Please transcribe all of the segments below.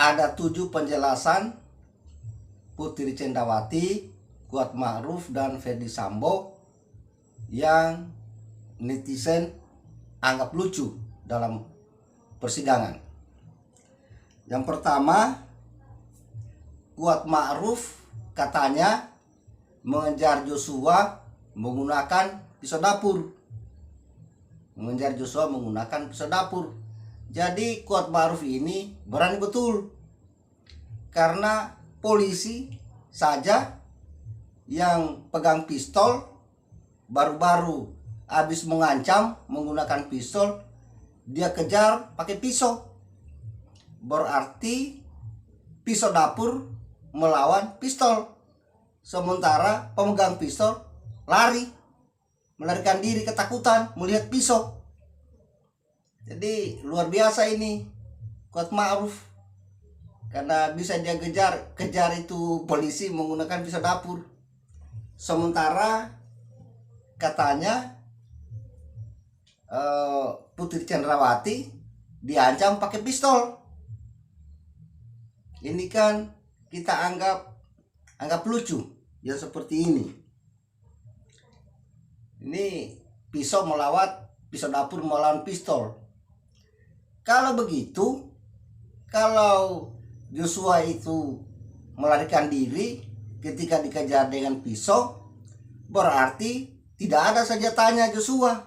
ada 7 penjelasan Putri Cendrawati, Kuatma'ruf, dan Ferdy Sambo yang netizen anggap lucu dalam persidangan. Yang pertama, Kuatma'ruf katanya mengejar Joshua menggunakan pisau dapur. Jadi Kuatma'ruf ini berani betul, karena polisi saja yang pegang pistol baru-baru habis mengancam menggunakan pistol, dia kejar pakai pisau. Berarti pisau dapur melawan pistol, sementara pemegang pistol melarikan diri ketakutan melihat pisau. Jadi luar biasa ini Kuatma'ruf, karena bisa dia kejar itu polisi menggunakan pisau dapur, sementara katanya Putri Cendrawati diancam pakai pistol. Ini kan kita anggap lucu yang seperti ini. Ini pisau dapur melawan pistol. Kalau begitu, kalau Joshua itu melarikan diri ketika dikejar dengan pisau, berarti tidak ada senjatanya Joshua,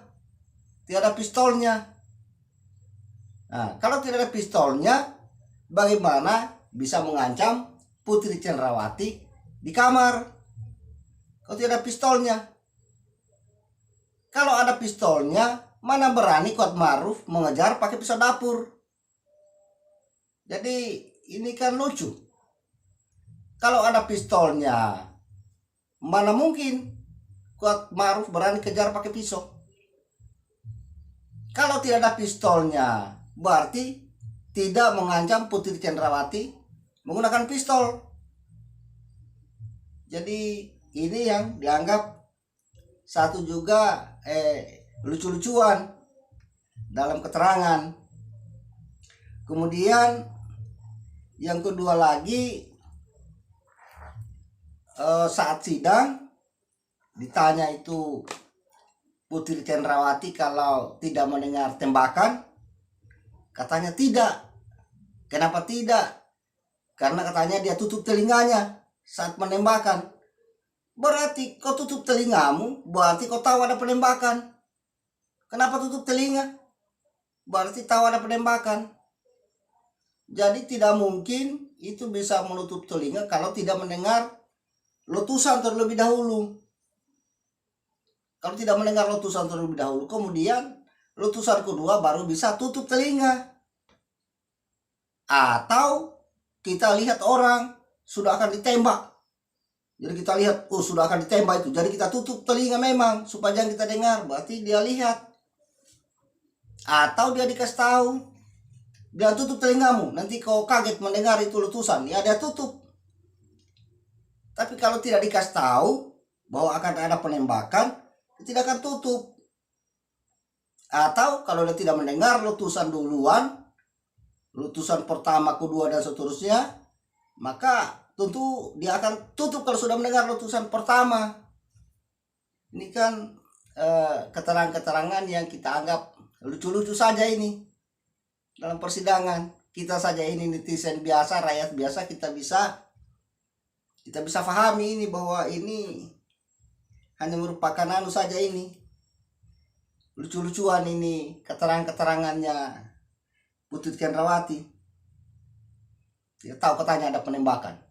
tidak ada pistolnya. Nah, kalau tidak ada pistolnya, bagaimana bisa mengancam Putri Cendrawati di kamar kalau tidak ada pistolnya? Kalau ada pistolnya, mana berani Kuatma'ruf mengejar pakai pisau dapur? Jadi ini kan lucu. Kalau ada pistolnya, mana mungkin Kuatma'ruf berani kejar pakai pisau? Kalau tidak ada pistolnya, berarti tidak mengancam Putri Cendrawati menggunakan pistol. Jadi ini yang dianggap satu juga lucu-lucuan dalam keterangan. Kemudian yang kedua lagi, saat sidang ditanya itu Putri Cendrawati kalau tidak mendengar tembakan, katanya tidak. Kenapa tidak? Karena katanya dia tutup telinganya saat menembakkan. Berarti kau tutup telingamu, berarti kau tahu ada penembakan. Kenapa tutup telinga? Berarti tahu ada penembakan. Jadi tidak mungkin itu bisa menutup telinga kalau tidak mendengar letusan terlebih dahulu. Kalau tidak mendengar letusan terlebih dahulu, kemudian letusan kedua baru bisa tutup telinga. Atau kita lihat orang sudah akan ditembak, jadi kita lihat sudah akan ditembak itu, jadi kita tutup telinga memang supaya jangan kita dengar, berarti dia lihat. Atau dia dikasih tahu, dia tutup telingamu, nanti kau kaget mendengar itu letusan, ya dia tutup. Tapi kalau tidak dikasih tahu bahwa akan ada penembakan, dia tidak akan tutup. Atau kalau dia tidak mendengar letusan duluan, letusan pertama, kedua, dan seterusnya, maka tentu dia akan tutup kalau sudah mendengar letusan pertama. Ini kan keterangan-keterangan yang kita anggap lucu-lucu saja ini dalam persidangan. Kita saja ini netizen biasa, rakyat biasa, kita bisa pahami ini bahwa ini hanya merupakan saja ini lucu-lucuan ini keterangan-keterangannya Putri Cendrawati. Dia tahu katanya ada penembakan,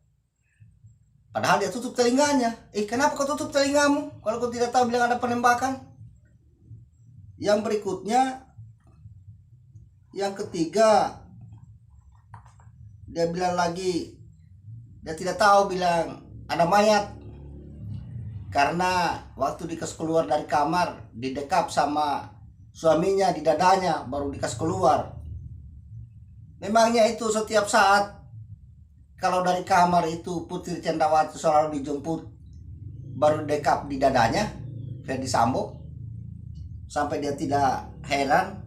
padahal dia tutup telinganya. Kenapa kau tutup telingamu kalau kau tidak tahu bilang ada penembakan? Yang berikutnya, yang ketiga, dia bilang lagi dia tidak tahu bilang ada mayat, karena waktu dikasih keluar dari kamar didekap sama suaminya di dadanya baru dikasih keluar. Memangnya itu setiap saat kalau dari kamar itu Putri Cendrawati selalu dijemput baru dekap di dadanya Ferdy Sambo, sampai dia tidak heran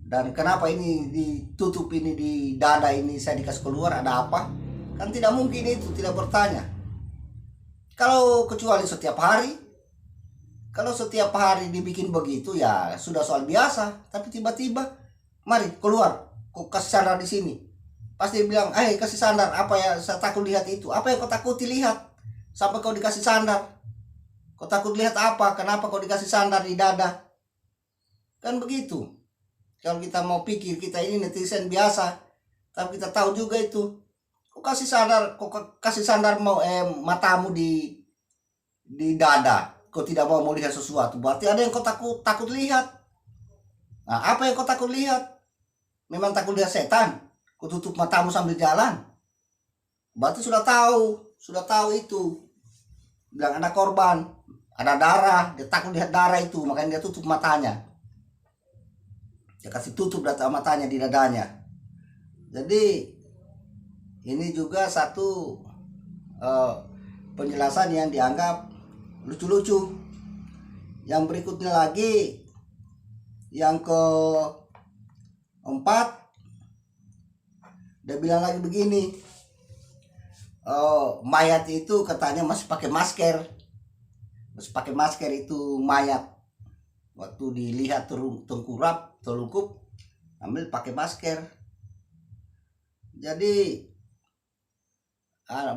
Dan kenapa ini ditutup ini di dada ini saya dikasih keluar, ada apa? Kan tidak mungkin itu, tidak bertanya. Kalau kecuali setiap hari, kalau setiap hari dibikin begitu ya sudah soal biasa. Tapi tiba-tiba, mari keluar, kok kasih sandar di sini. Pasti bilang, kasih sandar, apa ya, saya takut lihat itu. Apa yang kau takuti lihat? Sampai kau dikasih sandar. Kau takut lihat apa? Kenapa kau dikasih sandar di dada? Kan begitu. Kalau kita mau pikir kita ini netizen biasa, tapi kita tahu juga itu. Kok kasih sandar mau matamu di dada. Kau tidak mau melihat sesuatu. Berarti ada yang kau takut lihat. Nah, apa yang kau takut lihat? Memang takut lihat setan. Kau tutup matamu sambil jalan. Berarti sudah tahu itu. Bilang ada korban, ada darah, dia takut lihat darah itu, makanya dia tutup matanya. Dia kasih tutup data matanya di dadanya. Jadi ini juga satu penjelasan yang dianggap lucu-lucu. Yang berikutnya lagi, yang keempat, dia bilang lagi begini, mayat itu katanya masih pakai masker. Masih pakai masker itu mayat. Waktu dilihat telungkup, ambil pakai masker. Jadi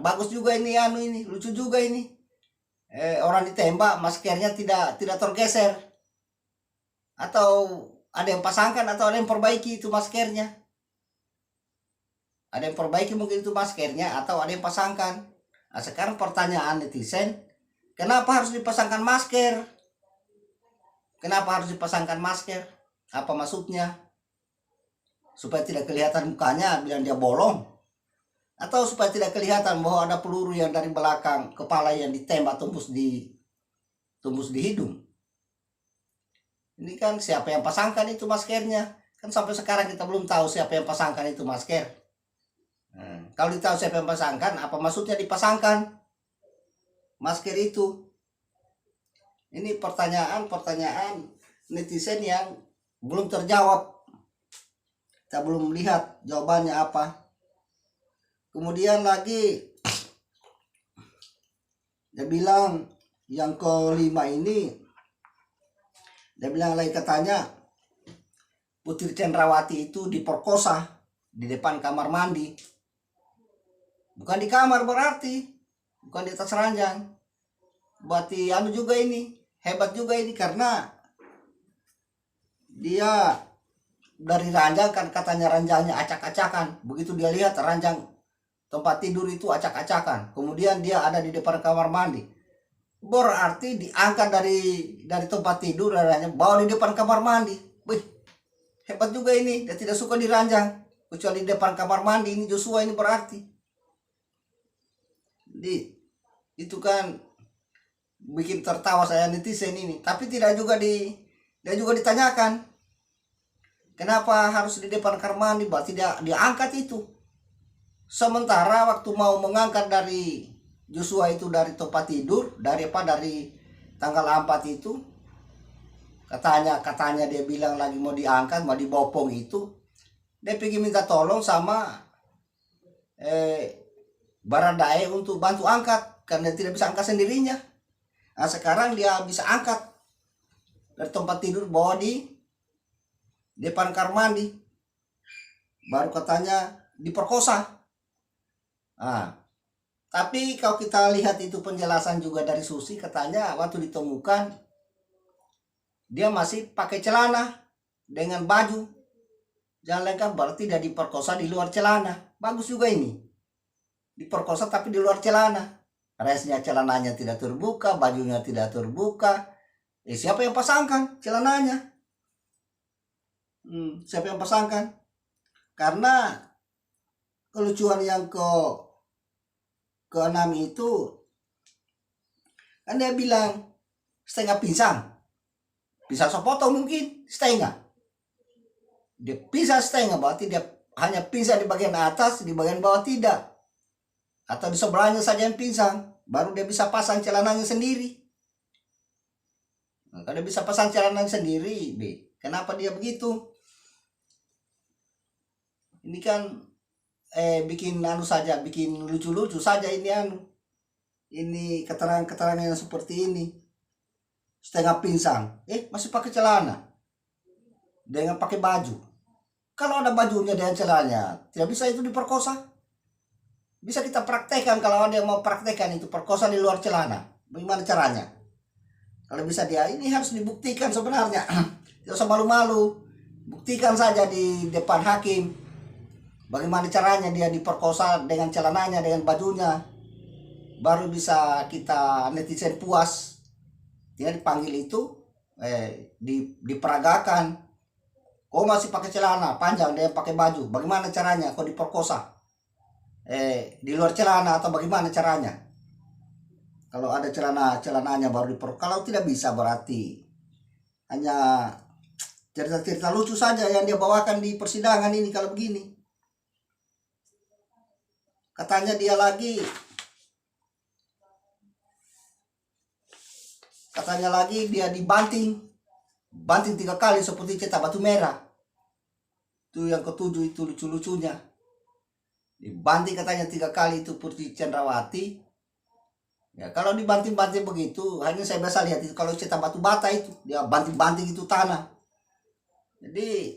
bagus juga ini, lucu juga ini. Orang ditembak maskernya tidak tergeser. Atau ada yang pasangkan atau ada yang perbaiki itu maskernya. Ada yang perbaiki mungkin itu maskernya atau ada yang pasangkan. Nah, sekarang pertanyaan netizen, kenapa harus dipasangkan masker? Kenapa harus dipasangkan masker? Apa maksudnya? Supaya tidak kelihatan mukanya bilang dia bolong? Atau supaya tidak kelihatan bahwa ada peluru yang dari belakang kepala yang ditembak tembus di hidung? Ini kan siapa yang pasangkan itu maskernya? Kan sampai sekarang kita belum tahu siapa yang pasangkan itu masker. Kalau ditahu siapa yang pasangkan, apa maksudnya dipasangkan masker itu? Ini pertanyaan netizen yang belum terjawab. Kita belum lihat jawabannya apa. Kemudian lagi dia bilang yang kelima ini, dia bilang lagi katanya Putri Cenrawati itu diperkosa di depan kamar mandi. Bukan di kamar berarti, bukan di atas ranjang. Berarti juga ini, hebat juga ini karena dia dari ranjang kan katanya ranjangnya acak-acakan. Begitu dia lihat ranjang tempat tidur itu acak-acakan. Kemudian dia ada di depan kamar mandi. Berarti diangkat dari tempat tidur ranjang bawa di depan kamar mandi. Wih, hebat juga ini. Dia tidak suka di ranjang, kecuali di depan kamar mandi. Ini Joshua ini berarti. Jadi itu kan bikin tertawa saya netizen ini. Tapi dia juga ditanyakan, kenapa harus di depan kamar mandi? Berarti dia angkat itu. Sementara waktu mau mengangkat dari Joshua itu dari tempat tidur, dari tanggal 4 itu, katanya dia bilang lagi mau diangkat, mau dibopong itu, dia pergi minta tolong sama Baradae untuk bantu angkat karena tidak bisa angkat sendirinya. Nah, sekarang dia bisa angkat dari tempat tidur, bawa di depan kamar mandi. Baru katanya diperkosa. Nah, tapi kalau kita lihat itu penjelasan juga dari Susi, katanya waktu ditemukan dia masih pakai celana dengan baju. Jangan lengkap, berarti dia diperkosa di luar celana. Bagus juga ini. Diperkosa tapi di luar celana. Resnya celananya tidak terbuka, bajunya tidak terbuka. Siapa yang pasangkan celananya? Siapa yang pasangkan? Karena kelucuan yang ke-6 itu kan dia bilang setengah pingsan. Bisa sepotong mungkin setengah. Dia pisah setengah, berarti dia hanya pingsan di bagian atas, di bagian bawah tidak. Atau di sebelahnya saja yang pingsan, baru dia bisa pasang celananya sendiri. Nah, kalau dia bisa pasang celananya sendiri, kenapa dia begitu? Ini kan bikin anu saja, bikin lucu-lucu saja ini anu. Ini keterangan-keterangan yang seperti ini. Setengah pingsan, masih pakai celana dengan pakai baju. Kalau ada bajunya dengan celananya, tidak bisa itu diperkosa. Bisa kita praktekkan kalau ada yang mau praktekkan itu perkosa di luar celana. Bagaimana caranya? Kalau bisa dia, ini harus dibuktikan sebenarnya. Tidak usah malu-malu. Buktikan saja di depan hakim. Bagaimana caranya dia diperkosa dengan celananya, dengan bajunya. Baru bisa kita netizen puas. Dia dipanggil itu, diperagakan. Kau masih pakai celana panjang, dia pakai baju. Bagaimana caranya kau diperkosa? Di luar celana atau bagaimana caranya? Kalau ada celananya baru diperkosa. Kalau tidak bisa berarti hanya cerita-cerita lucu saja yang dia bawakan di persidangan ini kalau begini. Katanya dia lagi dibanting 3 kali seperti cetak batu merah. Itu yang ketujuh itu lucu-lucunya. Dibanting katanya 3 kali itu Putri Cendrawati. Ya kalau dibanting-banting begitu, hanya saya biasa lihat itu kalau cetak batu bata itu dia banting-banting itu tanah. Jadi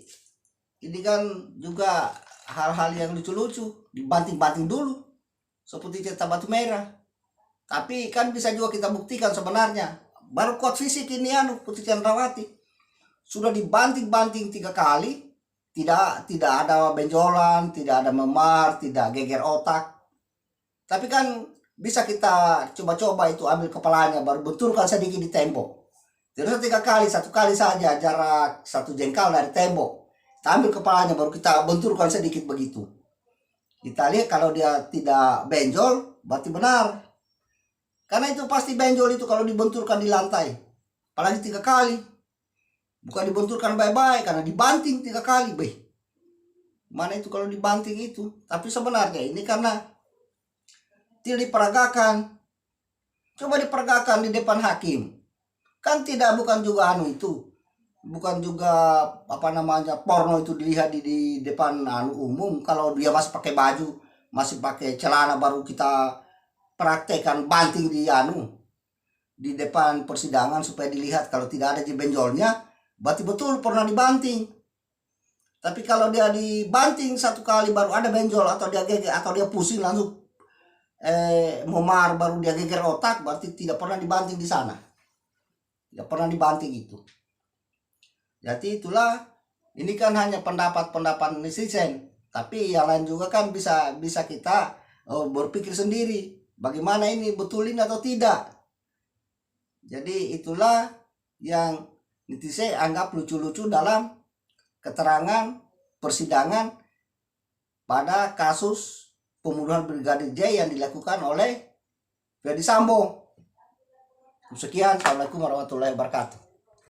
ini kan juga hal-hal yang lucu-lucu, dibanting-banting dulu seperti cetak batu merah. Tapi kan bisa juga kita buktikan sebenarnya. Baru kuat fisik ini Putri Cendrawati sudah dibanting-banting 3 kali, tidak ada benjolan, tidak ada memar, tidak geger otak. Tapi kan bisa kita coba-coba itu ambil kepalanya baru benturkan sedikit di tembok. Terus 3 kali, 1 kali saja jarak 1 jengkal dari tembok. Kita ambil kepalanya baru kita benturkan sedikit begitu. Kita lihat kalau dia tidak benjol berarti benar. Karena itu pasti benjol itu kalau dibenturkan di lantai. Apalagi 3 kali. Bukan dibenturkan baik-baik karena dibanting 3 kali. Mana itu kalau dibanting itu. Tapi sebenarnya ini karena tidak diperagakan. Coba diperagakan di depan hakim. Kan bukan juga itu. Bukan juga porno itu dilihat di depan umum. Kalau dia masih pakai baju, masih pakai celana baru kita praktekkan banting di depan persidangan supaya dilihat kalau tidak ada benjolnya berarti betul pernah dibanting. Tapi kalau dia dibanting 1 kali baru ada benjol atau dia geger atau dia pusing langsung memar baru dia geger otak berarti tidak pernah dibanting di sana. Tidak pernah dibanting itu. Jadi itulah ini kan hanya pendapat netizen, tapi yang lain juga kan bisa kita berpikir sendiri. Bagaimana ini betulin atau tidak. Jadi itulah yang netizen anggap lucu-lucu dalam keterangan persidangan pada kasus pembunuhan Brigadir J yang dilakukan oleh Ferdy Sambo. Sekian, Assalamualaikum warahmatullahi wabarakatuh.